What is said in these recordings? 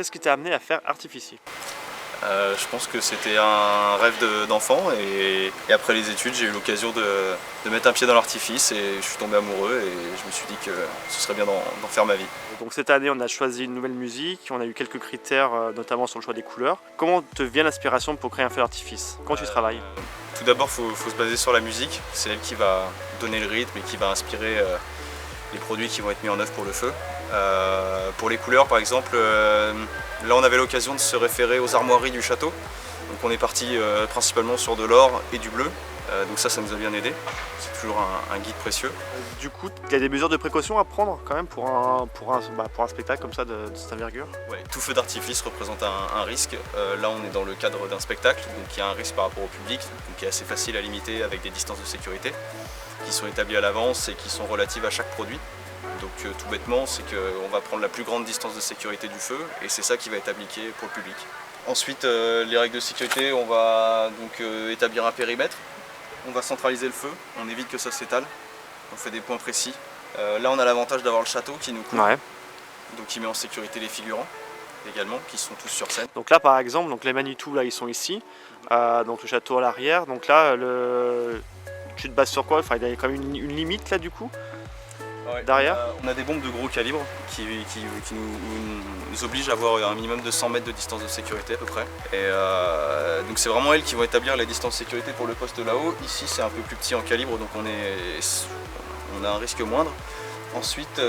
qu'est-ce qui t'a amené à faire Artifici? Je pense que c'était un rêve d'enfant et après les études j'ai eu l'occasion de mettre un pied dans l'artifice et je suis tombé amoureux et je me suis dit que ce serait bien d'en faire ma vie. Donc cette année on a choisi une nouvelle musique, on a eu quelques critères notamment sur le choix des couleurs. Comment te vient l'inspiration pour créer un feu d'artifice? Comment tu travailles? Tout d'abord il faut se baser sur la musique, c'est elle qui va donner le rythme et qui va inspirer les produits qui vont être mis en œuvre pour le feu. Pour les couleurs par exemple, là on avait l'occasion de se référer aux armoiries du château. Donc on est parti principalement sur de l'or et du bleu, donc ça nous a bien aidé. C'est toujours un guide précieux. Du coup, il y a des mesures de précaution à prendre quand même pour un spectacle comme ça de cette envergure? Ouais, tout feu d'artifice représente un risque. Là on est dans le cadre d'un spectacle, donc il y a un risque par rapport au public, donc qui est assez facile à limiter avec des distances de sécurité qui sont établies à l'avance et qui sont relatives à chaque produit. Donc tout bêtement, c'est qu'on va prendre la plus grande distance de sécurité du feu et c'est ça qui va être appliqué pour le public. Ensuite, les règles de sécurité, on va donc établir un périmètre, on va centraliser le feu, on évite que ça s'étale, on fait des points précis. Là on a l'avantage d'avoir le château qui nous couvre, donc qui met en sécurité les figurants également, qui sont tous sur scène. Donc là par exemple, donc les Manitou là ils sont ici, donc le château à l'arrière, donc là tu te bases sur quoi? Enfin, il y a quand même une limite là du coup? Ouais, derrière on a des bombes de gros calibre qui nous obligent à avoir un minimum de 100 mètres de distance de sécurité à peu près. Et donc c'est vraiment elles qui vont établir la distance de sécurité pour le poste là-haut. Ici c'est un peu plus petit en calibre donc on a un risque moindre. Ensuite,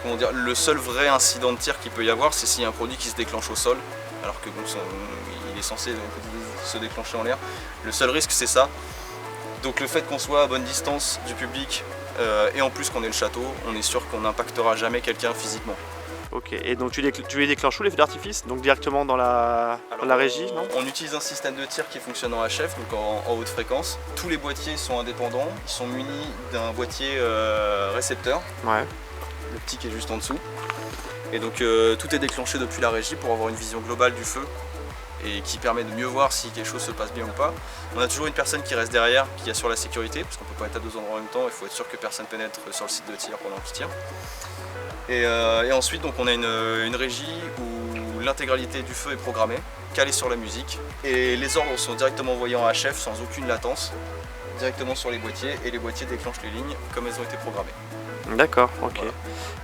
comment dire, le seul vrai incident de tir qu'il peut y avoir, c'est s'il y a un produit qui se déclenche au sol, alors que bon, il est censé se déclencher en l'air. Le seul risque c'est ça. Donc le fait qu'on soit à bonne distance du public et en plus qu'on ait le château, on est sûr qu'on n'impactera jamais quelqu'un physiquement. Ok, et donc tu les déclenches où les feux d'artifice? Donc directement dans la régie, non? On utilise un système de tir qui fonctionne en HF, donc en haute fréquence. Tous les boîtiers sont indépendants, ils sont munis d'un boîtier récepteur, le petit qui est juste en dessous. Et donc tout est déclenché depuis la régie pour avoir une vision globale du feu et qui permet de mieux voir si quelque chose se passe bien ou pas. On a toujours une personne qui reste derrière, qui assure la sécurité, parce qu'on ne peut pas être à deux endroits en même temps, il faut être sûr que personne pénètre sur le site de tir pendant qu'il tire. Et ensuite donc, on a une régie où l'intégralité du feu est programmée, calée sur la musique, et les ordres sont directement envoyés en HF sans aucune latence, directement sur les boîtiers, et les boîtiers déclenchent les lignes comme elles ont été programmées. D'accord, ok. Voilà.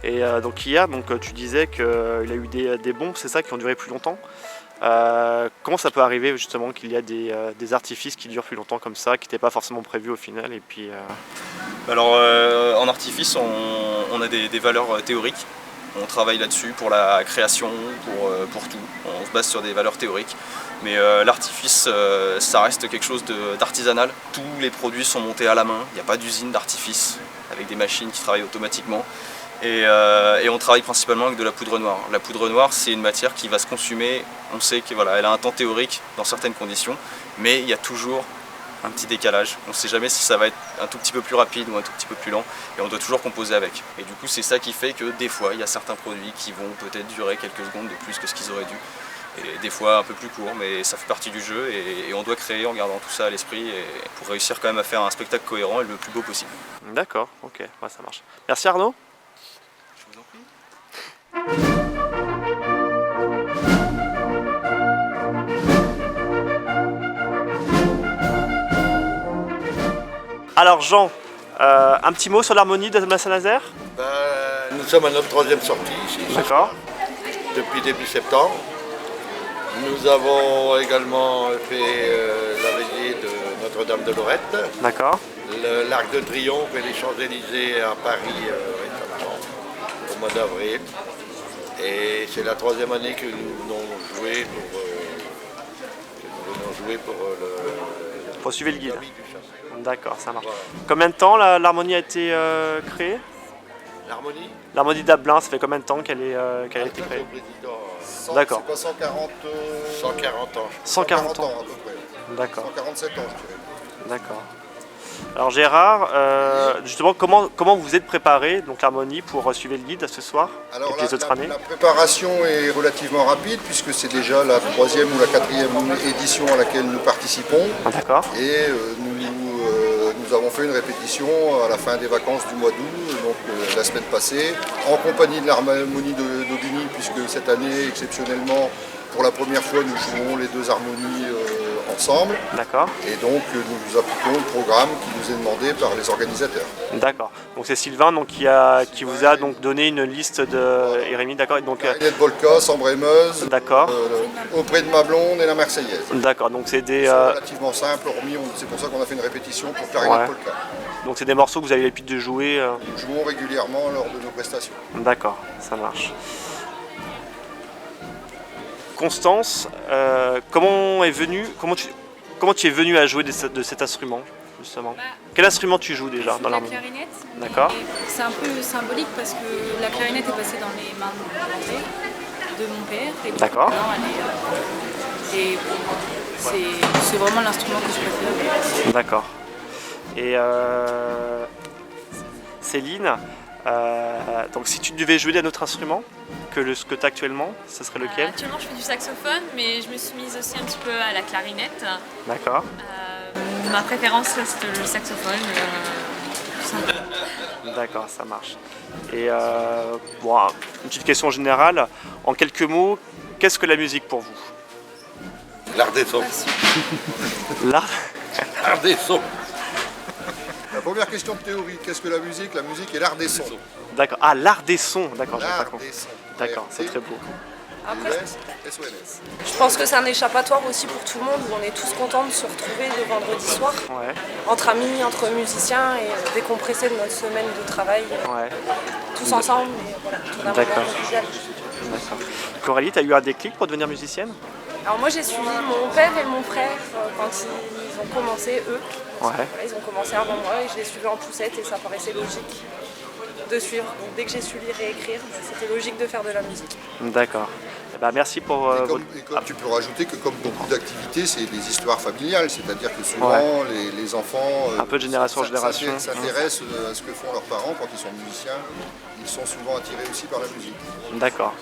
Et donc hier, tu disais qu'il y a eu des bombes, c'est ça, qui ont duré plus longtemps. Comment ça peut arriver justement qu'il y a des artifices qui durent plus longtemps comme ça, qui n'étaient pas forcément prévus au final et puis, Alors en artifice on a des valeurs théoriques, on travaille là-dessus pour la création, pour tout, on se base sur des valeurs théoriques. Mais l'artifice ça reste quelque chose d'artisanal, tous les produits sont montés à la main, il n'y a pas d'usine d'artifice avec des machines qui travaillent automatiquement. Et on travaille principalement avec de la poudre noire. La poudre noire, c'est une matière qui va se consumer, on sait qu'elle a un temps théorique dans certaines conditions, mais il y a toujours un petit décalage. On ne sait jamais si ça va être un tout petit peu plus rapide ou un tout petit peu plus lent, et on doit toujours composer avec. Et du coup, c'est ça qui fait que des fois, il y a certains produits qui vont peut-être durer quelques secondes de plus que ce qu'ils auraient dû. Et des fois un peu plus court, mais ça fait partie du jeu et on doit créer en gardant tout ça à l'esprit pour réussir quand même à faire un spectacle cohérent et le plus beau possible. D'accord, ok, ouais, ça marche. Merci Arnaud. Je vous en prie. Alors Jean, un petit mot sur l'harmonie de la Saint-Nazaire? Nous sommes à notre troisième sortie ici, D'accord. depuis début septembre. Nous avons également fait la veillée de Notre-Dame de Lorette, D'accord. l'Arc de Triomphe et les Champs-Élysées à Paris récemment, au mois d'avril. Et c'est la troisième année que nous venons jouer Pour suivre le guide. famille du chasseur. D'accord, ça marche. Voilà. Combien de temps l'harmonie a été créée? L'harmonie L'harmonie d'Abelin, ça fait combien de temps qu'elle a été créée? au président, D'accord. C'est quoi, 140, 140 ans. 140 ans. à peu près. D'accord, 147 ans, je dirais. d'accord. Alors Gérard, justement, comment vous êtes préparé donc l'harmonie pour suivre le guide ce soir Alors et puis les autres années? la préparation est relativement rapide puisque c'est déjà la troisième ou la quatrième édition à laquelle nous participons. Ah, d'accord. Et nous avons fait une répétition à la fin des vacances du mois d'août, donc la semaine passée, en compagnie de l'harmonie d'Aubigny, puisque cette année, exceptionnellement, pour la première fois, nous jouons les deux harmonies ensemble. D'accord. Et donc nous appliquons le programme qui nous est demandé par les organisateurs. D'accord. Donc c'est Sylvain donc, qui vous a donc donné une liste de Jérémy, d'accord. Donc Clarinette Volca, Sambre-et-Meuse, d'accord. Auprès de ma blonde et la Marseillaise. D'accord. Donc c'est des C'est relativement simple, hormis, c'est pour ça qu'on a fait une répétition pour Clarinette Ouais. Volca. donc c'est des morceaux que vous avez l'habitude de jouer. Nous jouons régulièrement lors de nos prestations. D'accord, ça marche. Constance, comment tu es venue à jouer de cet instrument justement? Quel instrument tu joues déjà dans la l'harmonie? clarinette. D'accord. C'est un peu symbolique parce que la clarinette est passée dans les mains de mon père. Et D'accord. Et c'est vraiment l'instrument que je préfère. D'accord. Et Céline, donc si tu devais jouer d'un autre instrument que ce que tu as actuellement, ce serait lequel? Actuellement, je fais du saxophone, mais je me suis mise aussi un petit peu à la clarinette. D'accord. Ma préférence reste le saxophone. Tout simplement. D'accord, ça marche. Et bon, une petite question générale. En quelques mots, qu'est-ce que la musique pour vous? L'art des sons. L'art. L'art des sons. La première question de théorie, qu'est-ce que la musique? La musique est l'art des sons. D'accord. Ah, l'art des sons. D'accord, j'ai pas L'art compris. des sons. D'accord, c'est très beau. Après, SONS. je pense que c'est un échappatoire aussi pour tout le monde, où on est tous contents de se retrouver le vendredi soir, Ouais, entre amis, entre musiciens, et décompresser de notre semaine de travail, ouais, tous ensemble, et voilà, autour d'un D'accord. moment convivial. d'accord. Coralie, tu as eu un déclic pour devenir musicienne? Alors moi j'ai suivi mon père et mon frère quand ils ont commencé, eux. Ouais. Voilà, ils ont commencé avant moi et je les suivais en poussette et ça paraissait logique de suivre. Donc dès que j'ai su lire et écrire, c'était logique de faire de la musique. D'accord. Eh ben, merci pour Et votre... comme tu peux rajouter que comme beaucoup d'activités, c'est des histoires familiales, c'est-à-dire que souvent les enfants Un peu de génération en génération. s'intéressent à ce que font leurs parents quand ils sont musiciens. Ils sont souvent attirés aussi par la musique. D'accord.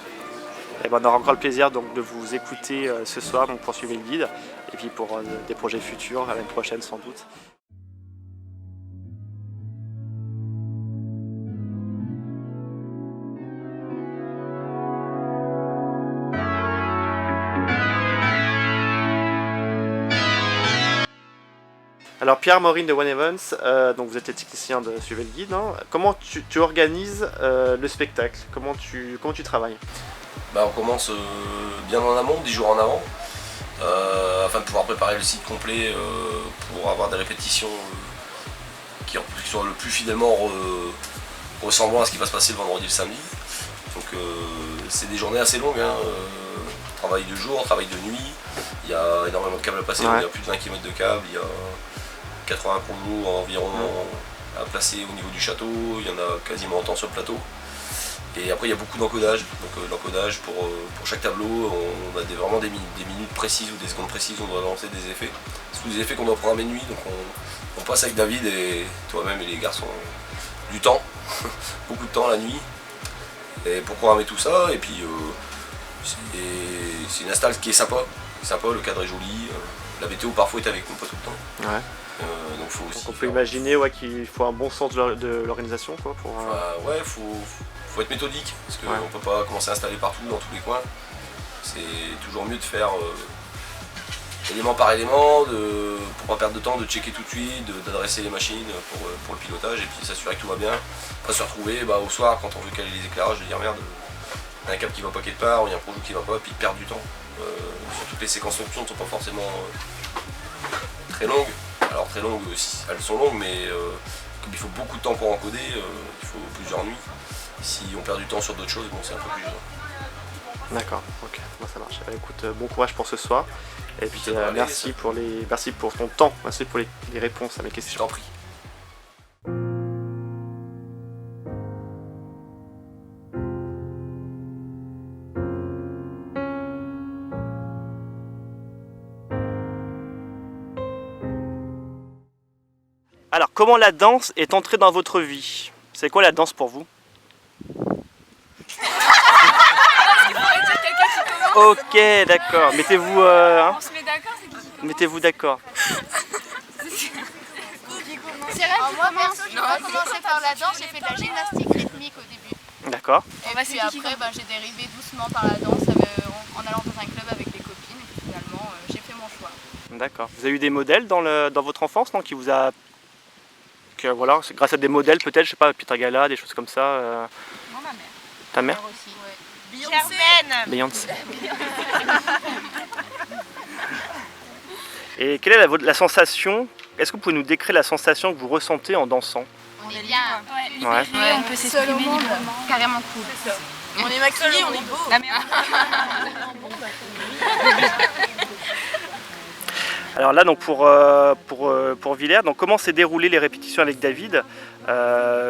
Eh ben, on aura encore le plaisir donc, de vous écouter ce soir, donc pour suivre le guide, et puis pour des projets futurs, l'année prochaine sans doute. Alors Pierre Maureen de One Evans, donc vous êtes le technicien de Suivez le Guide. Hein. Comment tu organises le spectacle? Comment tu travailles? On commence bien en amont, 10 jours en avant, afin de pouvoir préparer le site complet pour avoir des répétitions qui sont le plus fidèlement ressemblant à ce qui va se passer le vendredi et le samedi. Donc c'est des journées assez longues, hein, travail de jour, travail de nuit, il y a énormément de câbles à passer, il y a plus de 20 km de câbles, il y a 80 projets environ à placer au niveau du château, il y en a quasiment autant sur le plateau. Et après il y a beaucoup d'encodage, donc l'encodage pour chaque tableau, on a vraiment des minutes précises ou des secondes précises, on doit lancer des effets. C'est tous des effets qu'on doit programmer de nuit, donc on passe avec David et toi-même et les garçons du temps, beaucoup de temps la nuit, et pour programmer tout ça, et puis c'est une install qui est sympa, le cadre est joli, la météo parfois est avec nous, pas tout le temps. Ouais. Donc on peut imaginer qu'il faut un bon sens de l'organisation quoi, pour... Ouais, faut être méthodique, parce qu'on ne peut pas commencer à installer partout dans tous les coins. C'est toujours mieux de faire élément par élément, pour pas perdre de temps, de checker tout de suite, d'adresser les machines pour le pilotage et puis s'assurer que tout va bien. Pas se retrouver au soir quand on veut caler les éclairages, de dire merde, il y a un câble qui va pas quelque part, ou il y a un projet qui va pas, puis perdre du temps. Surtout que les séquences nocturnes ne sont pas forcément très longues. Alors très longues, elles sont longues, mais comme il faut beaucoup de temps pour encoder, il faut plusieurs nuits. Si on perd du temps sur d'autres choses, bon, c'est un peu plus gênant. D'accord, ok, moi ça marche. Écoute, bon courage pour ce soir. Et puis merci pour ton temps, merci pour les réponses à mes questions. Je t'en prie. Alors, comment la danse est entrée dans votre vie? C'est quoi la danse pour vous? Ok, d'accord. Mettez-vous. On se met d'accord, c'est qui? Mettez-vous d'accord. C'est Alors moi perso, j'ai pas commencé par la danse, j'ai fait de la gymnastique rythmique au début. D'accord. Et puis après, j'ai dérivé doucement par la danse en allant dans un club avec des copines. Et puis finalement, j'ai fait mon choix. D'accord. Vous avez eu des modèles dans votre enfance, non, qui vous a... Que, voilà, c'est grâce à des modèles peut-être, je sais pas, Peter Gala, des choses comme ça Non, ma mère. Ta mère Aussi, ouais. Beyoncé. Et quelle est la sensation, est-ce que vous pouvez nous décrire la sensation que vous ressentez en dansant? On est bien. Ouais. On peut s'exprimer librement. Carrément cool. On est maquillés, on est beau. La merde. Alors là, donc pour Villers, donc comment s'est déroulé les répétitions avec David?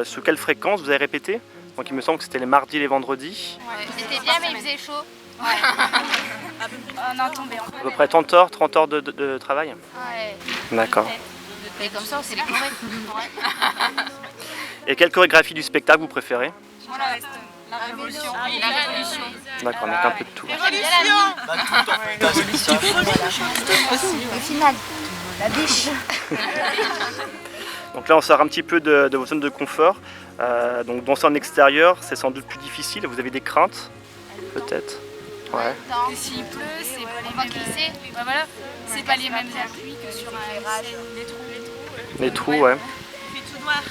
Sous quelle fréquence vous avez répété? Donc il me semble que c'était les mardis et les vendredis. Ouais, c'était bien, mais il faisait chaud. On en tombait en À peu près 30 heures de travail? Ouais. D'accord. Et comme ça, on s'est décoré. Et quelle chorégraphie du spectacle vous préférez? La révolution. D'accord, donc un peu de tout. Au final, la biche. Donc là on sort un petit peu de vos zones de confort. Donc danser en extérieur, c'est sans doute plus difficile. Vous avez des craintes? Peut-être. Ouais. Et s'il pleut, c'est pas les On va mêmes... glisser. Ouais, voilà, c'est pas les mêmes appuis que sur un scène. Les trous, ouais. Il fait tout noir.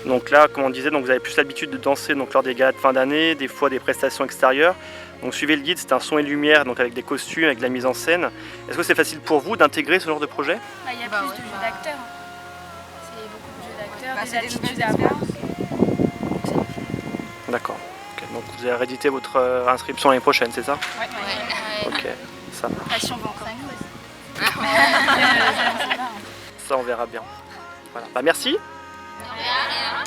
Donc là, comme on disait, donc vous avez plus l'habitude de danser donc lors des galas de fin d'année, des fois des prestations extérieures. Donc suivez le guide, c'est un son et lumière, donc avec des costumes, avec de la mise en scène. Est-ce que c'est facile pour vous d'intégrer ce genre de projet? Bah, il y a plus de jeux d'acteurs. C'est beaucoup de jeux d'acteurs, des attitudes à avoir. D'accord. Ok, donc vous allez rééditer votre inscription l'année prochaine, c'est ça? Ouais. Ok, ça marche. Ah, si on veut encore nous aussi. Ça on verra bien. Voilà. Bah, merci. Rien.